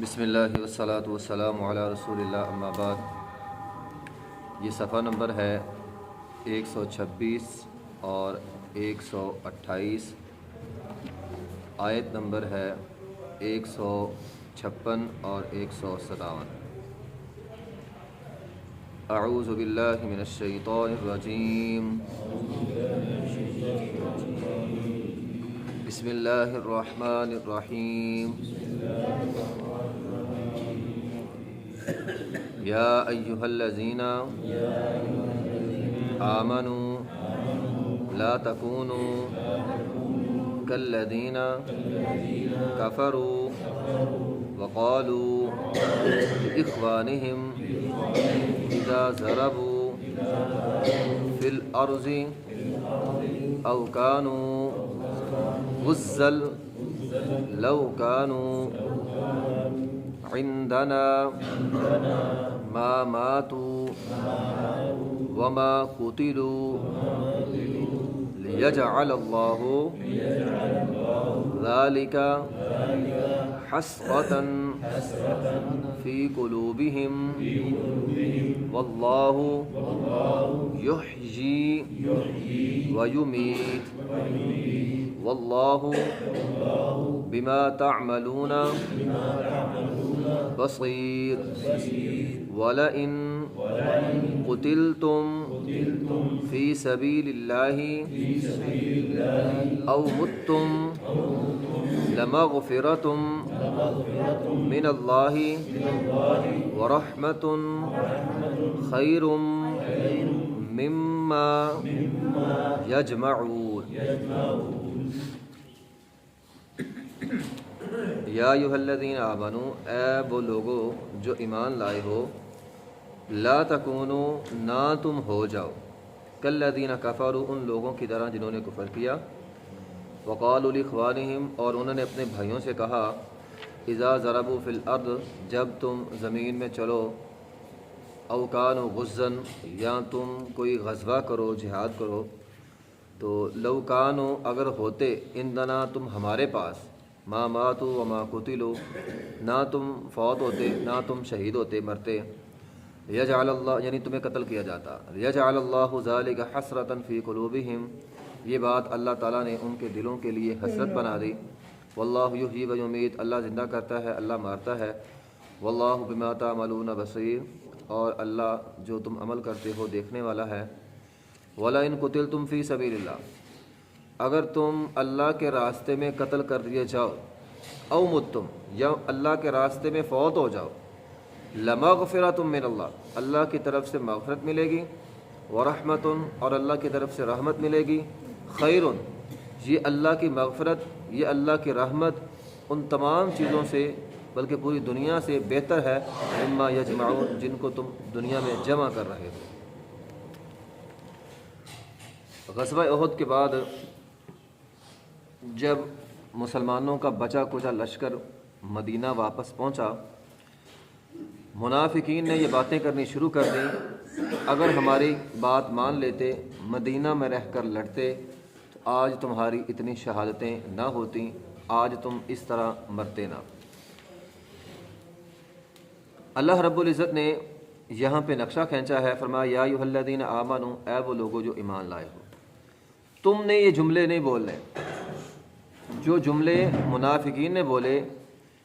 بسم اللہ والصلاۃ والسلام علی رسول اللہ اما بعد۔ یہ صفحہ نمبر ہے 126 اور 128، آیت نمبر ہے 156 اور 157۔ اعوذ باللہ من الشیطان الرجیم، بسم اللہ الرحمن الرحیم۔ یا ایہا الذین آمنوا لا تکونوا کالذین کفروا وقالوا لإخوانہم اذا ضربوا فی الارض او کانوا غزا لو کانوا عندنا ما ماتوا وما قتلوا لیجعل اللہ ذلك حسرة فی قلوبہم واللہ یحیی ویمیت واللہ بما تعملون بصیر وَلَئِن قُتِلْتُمْ فِي سَبِيلِ اللَّهِ أَوْ مُتُّمْ لَمَغْفِرَةٌ مِّنَ اللَّهِ وَرَحْمَةٌ خَيْرٌ مِّمَّا يَجْمَعُونَ۔ یا ایھا الذین آمنوا، اے وہ لوگو جو ایمان لائے ہو، لا تکونوا، نہ تم ہو جاؤ، کالذین کفروا، ان لوگوں کی طرح جنہوں نے کفر کیا، وقالوا لاخوانہم، اور انہوں نے اپنے بھائیوں سے کہا، اذا ضربوا فی الارض، جب تم زمین میں چلو، او کانوا غزا، یا تم کوئی غزوہ کرو، جہاد کرو، تو لو کانوا، اگر ہوتے، عندنا، تم ہمارے پاس، ما ماتوا وما قتلوا، نہ تم فوت ہوتے، نہ تم شہید ہوتے، مرتے، یجعل اللہ، یعنی تمہیں قتل کیا جاتا، یجعل اللہ ذلک حسرة فی قلوبہم، یہ بات اللہ تعالیٰ نے ان کے دلوں کے لیے حسرت بنا دی، واللہ یحیی و یمیت، اللہ زندہ کرتا ہے، اللہ مارتا ہے، واللہ بما تعملون بصیر، اور اللہ جو تم عمل کرتے ہو دیکھنے والا ہے، وَلَئِن قُتِلْتُمْ فِي سَبِيلِ اللَّهِ، اگر تم اللہ کے راستے میں قتل کر دیے جاؤ، او متم، یا اللہ کے راستے میں فوت ہو جاؤ، لمغفرۃ من اللہ، اللہ کی طرف سے مغفرت ملے گی، ورحمۃ، اور اللہ کی طرف سے رحمت ملے گی، خیر، یہ اللہ کی مغفرت، یہ اللہ کی رحمت ان تمام چیزوں سے، بلکہ پوری دنیا سے بہتر ہے، مما یجمعون، جن کو تم دنیا میں جمع کر رہے ہو۔ غزوہ احد کے بعد جب مسلمانوں کا بچا کچا لشکر مدینہ واپس پہنچا، منافقین نے یہ باتیں کرنی شروع کر دیں، اگر ہماری بات مان لیتے، مدینہ میں رہ کر لڑتے، تو آج تمہاری اتنی شہادتیں نہ ہوتیں، آج تم اس طرح مرتے نہ۔ اللہ رب العزت نے یہاں پہ نقشہ کھینچا ہے، فرمایا یا ایھا الذین آمنوا، اے وہ لوگوں جو ایمان لائے ہو، تم نے یہ جملے نہیں بولنے جو جملے منافقین نے بولے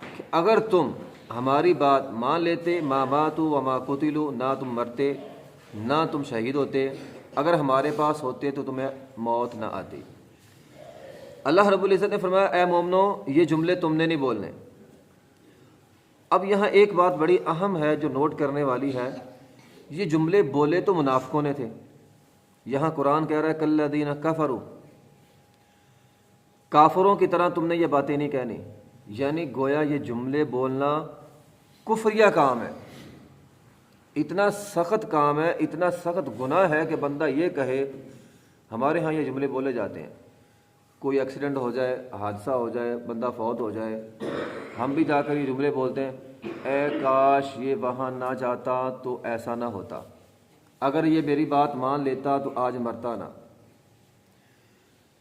کہ اگر تم ہماری بات مان لیتے، ما ماتوا وما قتلوا، نہ تم مرتے، نہ تم شہید ہوتے، اگر ہمارے پاس ہوتے تو تمہیں موت نہ آتی۔ اللہ رب العزت نے فرمایا اے مومنو، یہ جملے تم نے نہیں بولنے۔ اب یہاں ایک بات بڑی اہم ہے جو نوٹ کرنے والی ہے، یہ جملے بولے تو منافقوں نے تھے، یہاں قرآن کہہ رہا ہے کالذین کفروا، کافروں کی طرح تم نے یہ باتیں نہیں کہنی، یعنی گویا یہ جملے بولنا کفریہ کام ہے، اتنا سخت کام ہے، اتنا سخت گناہ ہے کہ بندہ یہ کہے۔ ہمارے ہاں یہ جملے بولے جاتے ہیں، کوئی ایکسیڈنٹ ہو جائے، حادثہ ہو جائے، بندہ فوت ہو جائے، ہم بھی جا کر یہ جملے بولتے ہیں، اے کاش یہ وہاں نہ جاتا تو ایسا نہ ہوتا، اگر یہ میری بات مان لیتا تو آج مرتا نہ۔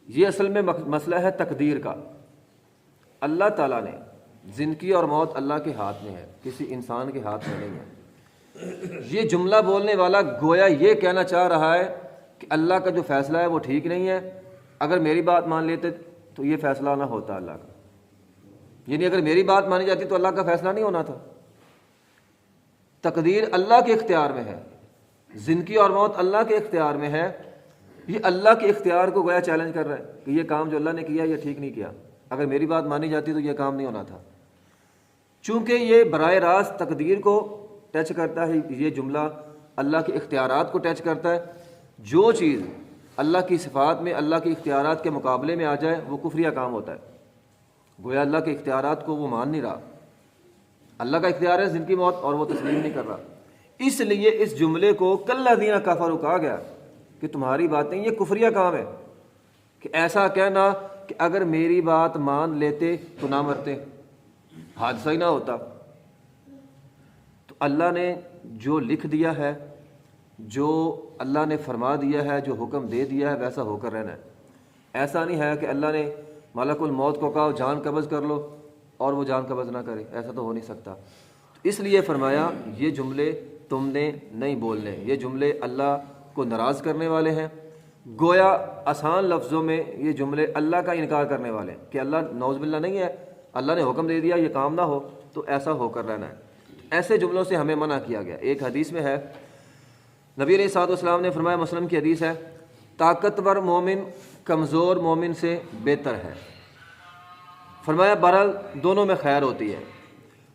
یہ اصل میں مسئلہ ہے تقدیر کا۔ اللہ تعالیٰ نے زندگی اور موت اللہ کے ہاتھ میں ہے، کسی انسان کے ہاتھ میں نہیں ہے۔ یہ جملہ بولنے والا گویا یہ کہنا چاہ رہا ہے کہ اللہ کا جو فیصلہ ہے وہ ٹھیک نہیں ہے، اگر میری بات مان لیتے تو یہ فیصلہ نہ ہوتا اللہ کا، یعنی اگر میری بات مانی جاتی تو اللہ کا فیصلہ نہیں ہونا تھا۔ تقدیر اللہ کے اختیار میں ہے، زندگی اور موت اللہ کے اختیار میں ہے، یہ اللہ کے اختیار کو گویا چیلنج کر رہا ہے کہ یہ کام جو اللہ نے کیا یہ ٹھیک نہیں کیا، اگر میری بات مانی جاتی تو یہ کام نہیں ہونا تھا۔ چونکہ یہ براہ راست تقدیر کو ٹچ کرتا ہے، یہ جملہ اللہ کے اختیارات کو ٹچ کرتا ہے، جو چیز اللہ کی صفات میں اللہ کے اختیارات کے مقابلے میں آ جائے وہ کفریہ کام ہوتا ہے، گویا اللہ کے اختیارات کو وہ مان نہیں رہا، اللہ کا اختیار ہے زندگی موت اور وہ تسلیم نہیں کر رہا۔ اس لیے اس جملے کو کالذین کفروا کہا گیا کہ تمہاری باتیں یہ کفریہ کام ہے، کہ ایسا کہنا کہ اگر میری بات مان لیتے تو نہ مرتے، حادثہ ہی نہ ہوتا۔ تو اللہ نے جو لکھ دیا ہے، جو اللہ نے فرما دیا ہے، جو حکم دے دیا ہے ویسا ہو کر رہنا ہے۔ ایسا نہیں ہے کہ اللہ نے ملک الموت کو کہا جان قبض کر لو اور وہ جان قبض نہ کرے، ایسا تو ہو نہیں سکتا۔ اس لیے فرمایا یہ جملے تم نے نہیں بولنے، یہ جملے اللہ کو ناراض کرنے والے ہیں، گویا آسان لفظوں میں یہ جملے اللہ کا انکار کرنے والے ہیں کہ اللہ نعوذ باللہ نہیں ہے، اللہ نے حکم دے دیا یہ کام نہ ہو تو ایسا ہو کر رہنا ہے۔ ایسے جملوں سے ہمیں منع کیا گیا۔ ایک حدیث میں ہے، نبی علیہ الصلوۃ والسلام نے فرمایا، مسلم کی حدیث ہے، طاقتور مومن کمزور مومن سے بہتر ہے۔ فرمایا بہرحال دونوں میں خیر ہوتی ہے،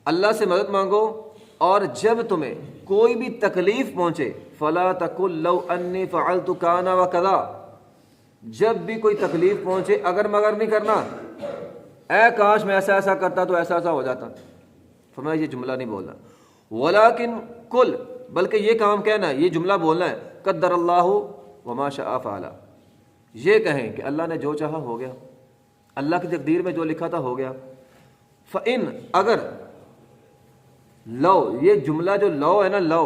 اللہ سے مدد مانگو، اور جب تمہیں کوئی بھی تکلیف پہنچے فلا تقل لو انی فعلت کان وکذا، جب بھی کوئی تکلیف پہنچے اگر مگر نہیں کرنا، اے کاش میں ایسا ایسا کرتا تو ایسا ایسا ہو جاتا۔ فرمایا یہ جملہ نہیں بولنا، ولیکن کل، بلکہ یہ کام کہنا ہے، یہ جملہ بولنا ہے، قدر اللہ وما شاء فعل، یہ کہیں کہ اللہ نے جو چاہا ہو گیا، اللہ کی تقدیر میں جو لکھا تھا ہو گیا۔ فإن، اگر، لو، یہ جملہ جو لو ہے نا، لو،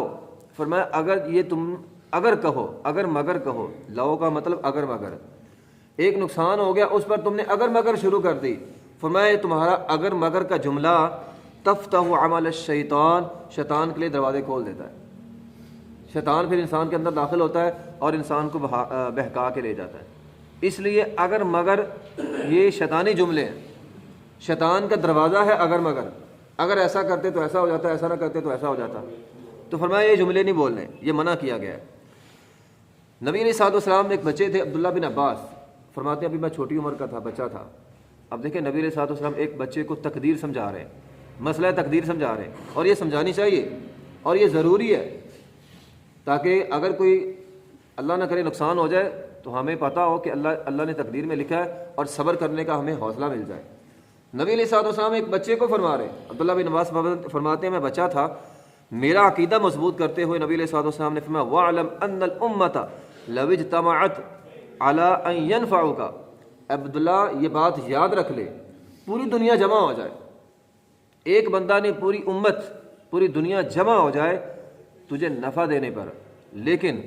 فرمایا اگر یہ تم اگر کہو، اگر مگر کہو، لو کا مطلب اگر مگر، ایک نقصان ہو گیا اس پر تم نے اگر مگر شروع کر دی، فرمایا تمہارا اگر مگر کا جملہ تفتح عمل الشیطان، شیطان کے لیے دروازے کھول دیتا ہے، شیطان پھر انسان کے اندر داخل ہوتا ہے اور انسان کو بہکا کے لے جاتا ہے۔ اس لیے اگر مگر یہ شیطانی جملے ہیں، شیطان کا دروازہ ہے اگر مگر، اگر ایسا کرتے تو ایسا ہو جاتا، ایسا نہ کرتے تو ایسا ہو جاتا، تو فرمایا یہ جملے نہیں بولنے، یہ منع کیا گیا ہے۔ نبی علیہ الصلوۃ والسلام نے ایک بچے تھے عبداللہ بن عباس، فرماتے ہیں ابھی میں چھوٹی عمر کا تھا، بچہ تھا۔ اب دیکھیں نبی علیہ الصلوۃ والسلام ایک بچے کو تقدیر سمجھا رہے ہیں، مسئلہ تقدیر سمجھا رہے ہیں، اور یہ سمجھانی چاہیے اور یہ ضروری ہے، تاکہ اگر کوئی اللہ نہ کرے نقصان ہو جائے تو ہمیں پتہ ہو کہ اللہ نے تقدیر میں لکھا ہے اور صبر کرنے کا ہمیں حوصلہ مل جائے۔ نبی علیہ الصلوۃ والسلام ایک بچے کو فرما رہے ہیں، عبداللہ بن عباس فرماتے ہیں میں بچہ تھا، میرا عقیدہ مضبوط کرتے ہوئے نبی علیہ الصلوۃ والسلام نے فرمایا وَاعْلَمْ أَنَّ الْأُمَّةَ لَوْ اجْتَمَعَتْ عَلَىٰ أَن يَنْفَعُوكَ، عبداللہ یہ بات یاد رکھ لے، پوری دنیا جمع ہو جائے، ایک بندہ نے پوری امت، پوری دنیا جمع ہو جائے تجھے نفع دینے پر، لیکن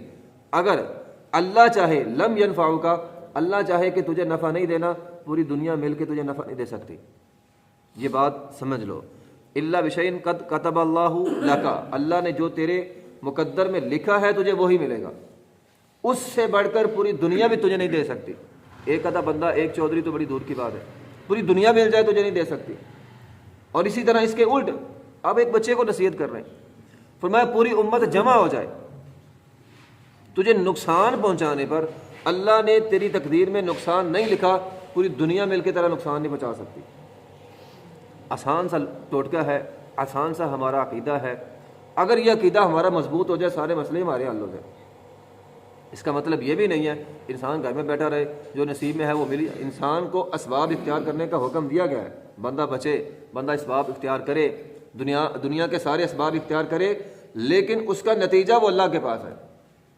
اگر اللہ چاہے لم ينفعوك، اللہ چاہے کہ تجھے نفع نہیں دینا، پوری دنیا مل کے تجھے نفع نہیں دے سکتی۔ یہ بات سمجھ لو، الا بشیء قد کتب اللہ لک، اللہ نے جو تیرے مقدر میں لکھا ہے تجھے وہی ملے گا، اس سے بڑھ کر پوری دنیا بھی تجھے نہیں دے سکتی۔ ایک آدھا بندہ، ایک چودھری تو بڑی دور کی بات ہے، پوری دنیا مل جائے تجھے نہیں دے سکتی۔ اور اسی طرح اس کے الٹ اب ایک بچے کو نصیحت کر رہے ہیں، فرمایا پوری امت جمع ہو جائے تجھے نقصان پہنچانے پر، اللہ نے تیری تقدیر میں نقصان نہیں لکھا، پوری دنیا مل کے تیرا نقصان نہیں پہنچا سکتی۔ آسان سا ٹوٹکا ہے، آسان سا ہمارا عقیدہ ہے، اگر یہ عقیدہ ہمارا مضبوط ہو جائے سارے مسئلے ہمارے حل ہو جائیں۔ اس کا مطلب یہ بھی نہیں ہے انسان گھر میں بیٹھا رہے، جو نصیب میں ہے وہ ملی۔ انسان کو اسباب اختیار کرنے کا حکم دیا گیا ہے، بندہ بچے، بندہ اسباب اختیار کرے، دنیا کے سارے اسباب اختیار کرے، لیکن اس کا نتیجہ وہ اللہ کے پاس ہے،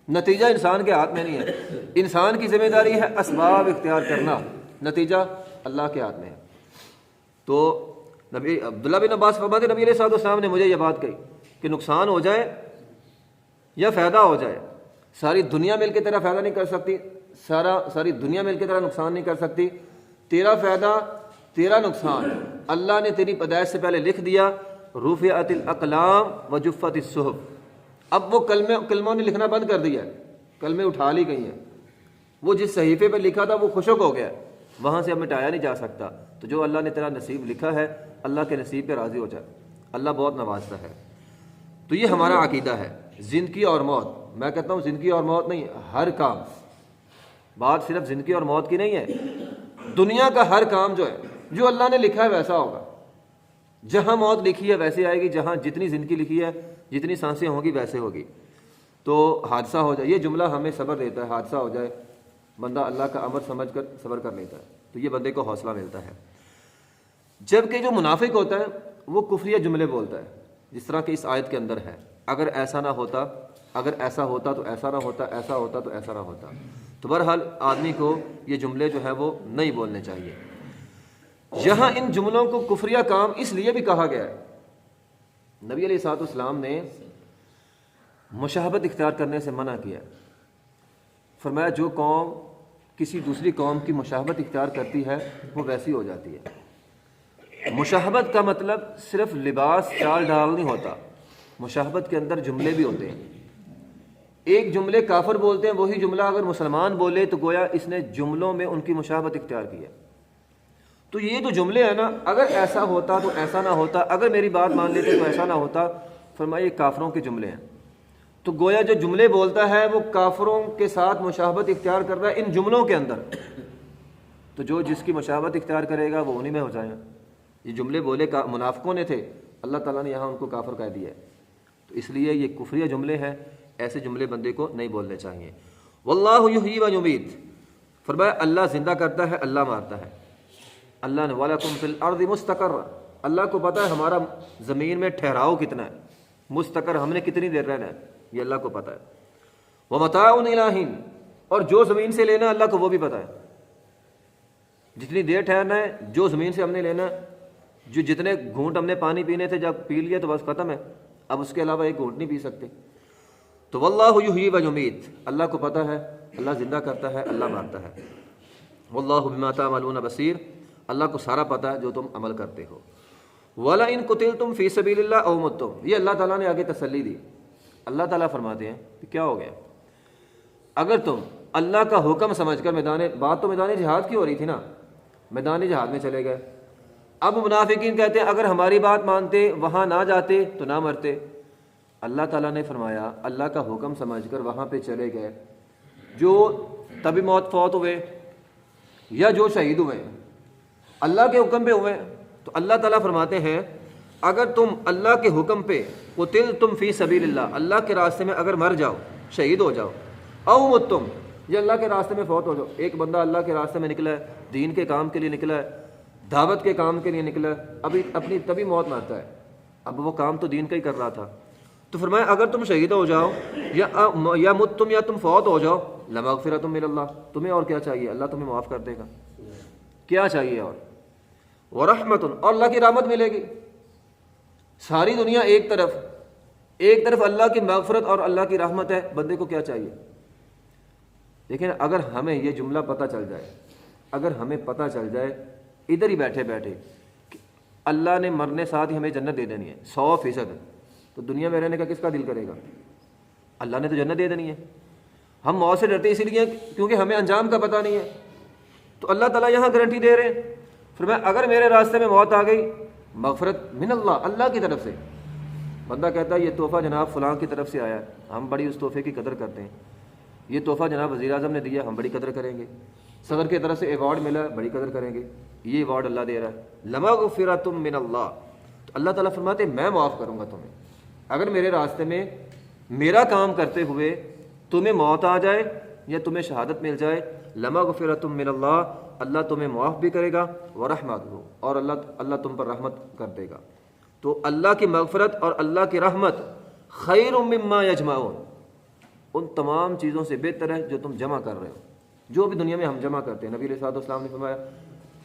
نتیجہ انسان کے ہاتھ میں نہیں ہے۔ انسان کی ذمہ داری ہے اسباب اختیار کرنا، نتیجہ اللہ کے ہاتھ میں ہے۔ تو نبی عبداللہ بن عباس فرماتے نبی علیہ الصلوۃ والسلام نے مجھے یہ بات کہی کہ نقصان ہو جائے یا فائدہ ہو جائے، ساری دنیا مل کے تیرا فائدہ نہیں کر سکتی، ساری دنیا مل کے تیرا نقصان نہیں کر سکتی، تیرا فائدہ تیرا نقصان اللہ نے تیری پیدائش سے پہلے لکھ دیا. رفعت الاقلام وجفت الصحف. اب وہ کلموں نے لکھنا بند کر دیا ہے, کلمے اٹھا لی گئی ہیں. وہ جس صحیفے پہ لکھا تھا وہ خشک ہو گیا, وہاں سے اب مٹایا نہیں جا سکتا. تو جو اللہ نے تیرا نصیب لکھا ہے, اللہ کے نصیب پہ راضی ہو جائے, اللہ بہت نوازتا ہے. تو یہ ہمارا عقیدہ ہے. زندگی اور موت, میں کہتا ہوں زندگی اور موت نہیں, ہر کام, بات صرف زندگی اور موت کی نہیں ہے, دنیا کا ہر کام جو ہے, جو اللہ نے لکھا ہے ویسا ہوگا. جہاں موت لکھی ہے ویسے آئے گی, جہاں جتنی زندگی لکھی ہے جتنی سانسیں ہوں گی ویسے ہوگی. تو حادثہ ہو جائے, یہ جملہ ہمیں صبر دیتا ہے, حادثہ ہو جائے بندہ اللہ کا امر سمجھ کر صبر کر لیتا ہے, تو یہ بندے کو حوصلہ ملتا ہے. جبکہ جو منافق ہوتا ہے وہ کفریہ جملے بولتا ہے, جس طرح کہ اس آیت کے اندر ہے, اگر ایسا نہ ہوتا, اگر ایسا ہوتا تو ایسا نہ ہوتا, ایسا ہوتا تو ایسا نہ ہوتا. تو بہرحال آدمی کو یہ جملے جو ہیں وہ نہیں بولنے چاہیے. یہاں ان جملوں کو کفریہ کام اس لیے بھی کہا گیا ہے, نبی علیہ الصلوۃ والسلام نے مشابہت اختیار کرنے سے منع کیا. فرمایا جو قوم کسی دوسری قوم کی مشابہت اختیار کرتی ہے وہ ویسی ہو جاتی ہے. مشابہت کا مطلب صرف لباس چال ڈال نہیں ہوتا, مشابہت کے اندر جملے بھی ہوتے ہیں. ایک جملے کافر بولتے ہیں, وہی جملہ اگر مسلمان بولے تو گویا اس نے جملوں میں ان کی مشابہت اختیار کی ہے. تو یہ جو جملے ہیں نا, اگر ایسا ہوتا تو ایسا نہ ہوتا, اگر میری بات مان لیتے تو ایسا نہ ہوتا, فرمایا یہ کافروں کے جملے ہیں. تو گویا جو جملے بولتا ہے وہ کافروں کے ساتھ مشابہت اختیار کر رہا ہے ان جملوں کے اندر. تو جو جس کی مشابہت اختیار کرے گا وہ انہی میں ہو جائے گا. یہ جملے بولے منافقوں نے تھے, اللہ تعالیٰ نے یہاں ان کو کافر کہہ دیا ہے. تو اس لیے یہ کفریہ جملے ہیں, ایسے جملے بندے کو نہیں بولنے چاہیے. واللہ یحیی و یمیت, فرمایا اللہ زندہ کرتا ہے, اللہ مارتا ہے. اللہ نے وَلَكُمْ فِي الْأَرْضِ مُسْتَقَرٌّ, اللہ کو پتہ ہے ہمارا زمین میں ٹھہراؤ کتنا ہے, مستقر ہم نے کتنی دیر رہنا ہے, یہ اللہ کو پتہ ہے. وَمَتَاعٌ إِلَىٰ حِينٍ, اور جو زمین سے لینا ہے اللہ کو وہ بھی پتہ ہے, جتنی دیر ٹھہرنا ہے, جو زمین سے ہم نے لینا ہے, جو جتنے گھونٹ ہم نے پانی پینے تھے جب پی لیا تو بس ختم ہے, اب اس کے علاوہ ایک گھونٹ نہیں پی سکتے. تو واللہ یحیی و یمیت, اللہ کو پتہ ہے, اللہ زندہ کرتا ہے, اللہ مارتا ہے. واللہ بما تعملون بصیر, اللہ کو سارا پتہ ہے جو تم عمل کرتے ہو. وَلَئِن قُتِلْتُمْ فِي سَبِيلِ اللَّهِ أَوْ مُتُّمْ, یہ اللہ تعالیٰ نے آگے تسلی دی. اللہ تعالیٰ فرماتے ہیں کہ کیا ہو گیا, اگر تم اللہ کا حکم سمجھ کر بات تو میدان جہاد کی ہو رہی تھی نا, میدان جہاد میں چلے گئے. اب منافقین کہتے ہیں اگر ہماری بات مانتے, وہاں نہ جاتے تو نہ مرتے. اللہ تعالیٰ نے فرمایا اللہ کا حکم سمجھ کر وہاں پہ چلے گئے, جو تبھی موت فوت ہوئے یا جو شہید ہوئے اللہ کے حکم پہ ہوئے, تو اللہ تعالیٰ فرماتے ہیں اگر تم اللہ کے حکم پہ قتلتم فی سبیل اللہ, اللہ کے راستے میں اگر مر جاؤ, شہید ہو جاؤ, او متم, یہ اللہ کے راستے میں فوت ہو جاؤ. ایک بندہ اللہ کے راستے میں نکلا ہے, دین کے کام کے لیے نکلا ہے, دعوت کے کام کے لیے نکلا ہے, ابھی اپنی تبھی موت مرتا ہے, اب وہ کام تو دین کا ہی کر رہا تھا. تو فرمایا اگر تم شہید ہو جاؤ یا متم, یا تم فوت ہو جاؤ, لمغفرۃ من اللہ, تمہیں اور کیا چاہیے, اللہ تمہیں معاف کر دے گا, کیا چاہیے اور, ورحمۃ, اور اللہ کی رحمت ملے گی. ساری دنیا ایک طرف اللہ کی مغفرت اور اللہ کی رحمت ہے, بندے کو کیا چاہیے. لیکن اگر ہمیں یہ جملہ پتہ چل جائے, اگر ہمیں پتہ چل جائے ادھر ہی بیٹھے بیٹھے کہ اللہ نے مرنے ساتھ ہی ہمیں جنت دے دینی ہے 100%, تو دنیا میں رہنے کا کس کا دل کرے گا, اللہ نے تو جنت دے دینی ہے. ہم موت سے ڈرتے اسی لیے کیونکہ ہمیں انجام کا پتہ نہیں ہے. تو اللہ تعالیٰ یہاں گارنٹی دے رہے ہیں, فرمایا اگر میرے راستے میں موت آ گئی, مغفرت من اللہ, اللہ کی طرف سے. بندہ کہتا ہے یہ تحفہ جناب فلاں کی طرف سے آیا, ہم بڑی اس تحفے کی قدر کرتے ہیں. یہ تحفہ جناب وزیر اعظم نے دیا, ہم بڑی قدر کریں گے. صدر کی طرف سے ایوارڈ ملا, بڑی قدر کریں گے. یہ ایوارڈ اللہ دے رہا ہے, لمغفرۃ من اللہ. تو اللہ تعالیٰ فرماتے ہیں میں معاف کروں گا تمہیں, اگر میرے راستے میں میرا کام کرتے ہوئے تمہیں موت آ جائے یا تمہیں شہادت مل جائے, لمغفرۃ من اللہ, اللہ تمہیں معاف بھی کرے گا, ورحمۃ, اور اللہ تم پر رحمت کر دے گا. تو اللہ کی مغفرت اور اللہ کی رحمت خیر مما یجمعون, ان تمام چیزوں سے بہتر ہے جو تم جمع کر رہے ہو, جو بھی دنیا میں ہم جمع کرتے ہیں. نبی علیہ الصلوۃ والسلام نے فرمایا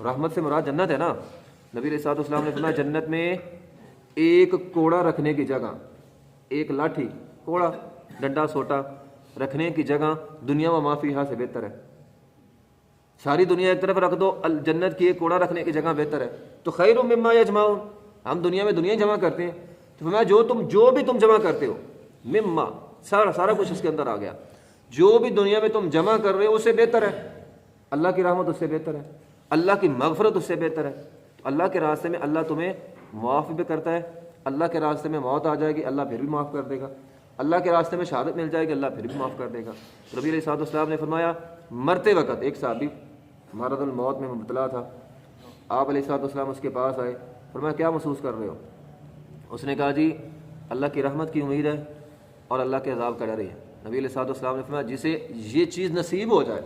رحمت سے مراد جنت ہے نا. نبی علیہ الصلوۃ والسلام نے فرمایا جنت میں ایک کوڑا رکھنے کی جگہ, ایک لاٹھی, کوڑا, ڈنڈا, سوٹا رکھنے کی جگہ دنیا و ما فیہا سے بہتر ہے. ساری دنیا ایک طرف رکھ دو، جنت کی ایک کوڑا رکھنے کی جگہ بہتر ہے۔ تو خیر مما یجمعون، ہم دنیا میں دنیا جمع کرتے ہیں، تو فرمایا جو بھی تم جمع کرتے ہو، مما سارا کچھ اس کے اندر آ گیا، جو بھی دنیا میں تم جمع کر رہے ہو اس سے بہتر ہے، اللہ کی رحمت اس سے بہتر ہے، اللہ کی مغفرت اس سے بہتر ہے۔ تو اللہ کے راستے میں اللہ تمہیں معاف بھی کرتا ہے، اللہ کے راستے میں موت آ جائے گی اللہ پھر بھی معاف کر دے گا، اللہ کے راستے میں شہادت مل جائے گی اللہ پھر بھی معاف کر دے گا۔ نبی علیہ الصلوۃ والسلام نے فرمایا مرتے وقت ایک صحابی مرض الموت میں مبتلا تھا، آپ علیہ الصلوۃ والسلام اس کے پاس آئے، فرمایا کیا محسوس کر رہے ہو؟ اس نے کہا جی اللہ کی رحمت کی امید ہے اور اللہ کے عذاب کا ڈر ہے۔ نبی علیہ الصلوۃ والسلام نے فرمایا جسے یہ چیز نصیب ہو جائے،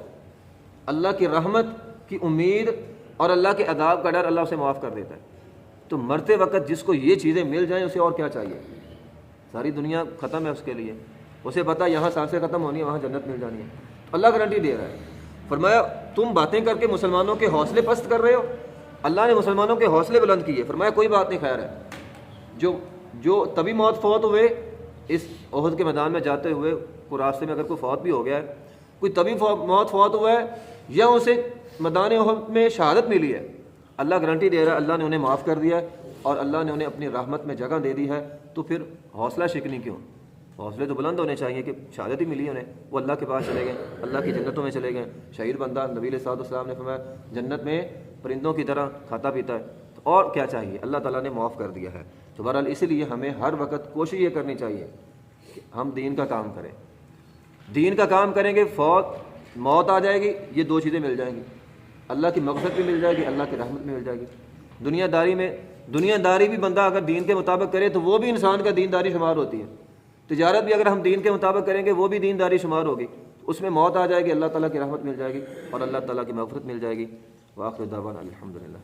اللہ کی رحمت کی امید اور اللہ کے عذاب کا ڈر، اللہ اسے معاف کر دیتا ہے۔ تو مرتے وقت جس کو یہ چیزیں مل جائیں اسے اور کیا چاہیے؟ ساری دنیا ختم ہے اس کے لیے، اسے پتہ یہاں سانسیں ختم ہونی ہے وہاں جنت مل جانی ہے، تو اللہ گارنٹی دے رہا ہے۔ فرمایا تم باتیں کر کے مسلمانوں کے حوصلے پست کر رہے ہو، اللہ نے مسلمانوں کے حوصلے بلند کیے۔ فرمایا کوئی بات نہیں، خیر ہے، جو تبھی موت فوت ہوئے اس احد کے میدان میں جاتے ہوئے، کوئی راستے میں اگر کوئی فوت بھی ہو گیا ہے، کوئی تبھی موت فوت ہوا ہے یا اسے میدان احد میں شہادت ملی ہے، اللہ گارنٹی دے رہا ہے اللہ نے انہیں معاف کر دیا ہے اور اللہ نے انہیں اپنی رحمت میں جگہ دے دی ہے۔ تو پھر حوصلہ شکنی کیوں؟ حوصلے تو بلند ہونے چاہیے کہ شہادت ہی ملی انہیں، وہ اللہ کے پاس چلے گئے، اللہ کی جنتوں میں چلے گئے۔ شہید بندہ نبی علیہ الصلوۃ والسلام نے فرمایا جنت میں پرندوں کی طرح کھاتا پیتا ہے، تو اور کیا چاہیے؟ اللہ تعالیٰ نے معاف کر دیا ہے۔ تو بہرحال اسی لیے ہمیں ہر وقت کوشش یہ کرنی چاہیے کہ ہم دین کا کام کریں، دین کا کام کریں گے، موت آ جائے گی یہ دو چیزیں مل جائیں گی، اللہ کی مغفرت بھی مل جائے گی، اللہ کی رحمت بھی مل جائے گی۔ دنیا داری بھی بندہ اگر دین کے مطابق کرے تو وہ بھی انسان کا دینداری شمار ہوتی ہے، تجارت بھی اگر ہم دین کے مطابق کریں گے وہ بھی دینداری شمار ہوگی، اس میں موت آ جائے گی اللہ تعالیٰ کی رحمت مل جائے گی اور اللہ تعالیٰ کی مغفرت مل جائے گی۔ وآخر دعوانا الحمدللہ۔